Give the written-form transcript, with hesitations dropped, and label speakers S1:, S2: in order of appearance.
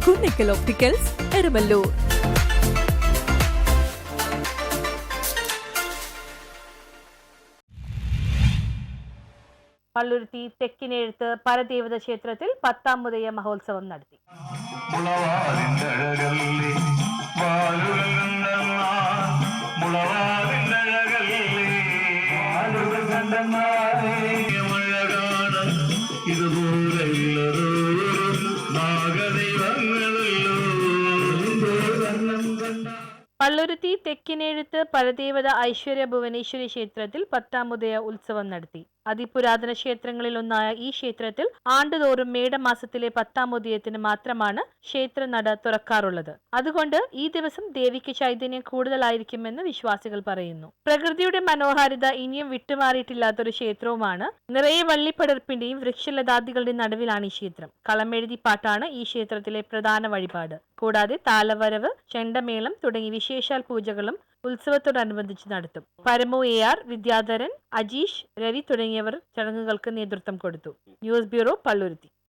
S1: Kunnickal opticals, Eramallur.
S2: Palluruthy തെക്കിനെഴുത്ത് പരദേവത ക്ഷേത്രത്തിൽ 10ാം ഉദയ മഹോത്സവം നടത്തി. പള്ളുരുത്തി തെക്കിനെഴുത്ത് പരദേവത ഐശ്വര്യ ഭുവനേശ്വരി ക്ഷേത്രത്തിൽ 10ാം ഉദയ ഉത്സവം നടത്തി. അതിപുരാതന ക്ഷേത്രങ്ങളിൽ ഒന്നായ ഈ ക്ഷേത്രത്തിൽ ആണ്ടുതോറും മേടമാസത്തിലെ 10ാം ഉദയത്തിന് മാത്രമാണ് ക്ഷേത്ര നട തുറക്കാറുള്ളത്. അതുകൊണ്ട് ഈ ദിവസം ദേവിക്ക് ചൈതന്യം കൂടുതലായിരിക്കുമെന്ന് വിശ്വാസികൾ പറയുന്നു. പ്രകൃതിയുടെ മനോഹാരിത ഇനിയും വിട്ടുമാറിയിട്ടില്ലാത്തൊരു ക്ഷേത്രവുമാണ്. നിറയെ വള്ളിപ്പടർപ്പിന്റെയും വൃക്ഷലതാദികളുടെയും നടുവിലാണ് ഈ ക്ഷേത്രം. കളമെഴുതി പാട്ടാണ് ഈ ക്ഷേത്രത്തിലെ പ്രധാന വഴിപാട്. കൂടാതെ താലവരവ്, ചെണ്ടമേളം തുടങ്ങി വിശേഷാൽ പൂജകളും ഉത്സവത്തോടനുബന്ധിച്ച് നടത്തും. പരമു AR, വിദ്യാധരൻ, അജീഷ്, രവി തുടങ്ങിയവർ ചടങ്ങുകൾക്ക് നേതൃത്വം കൊടുത്തു. News bureau, Palluruthy.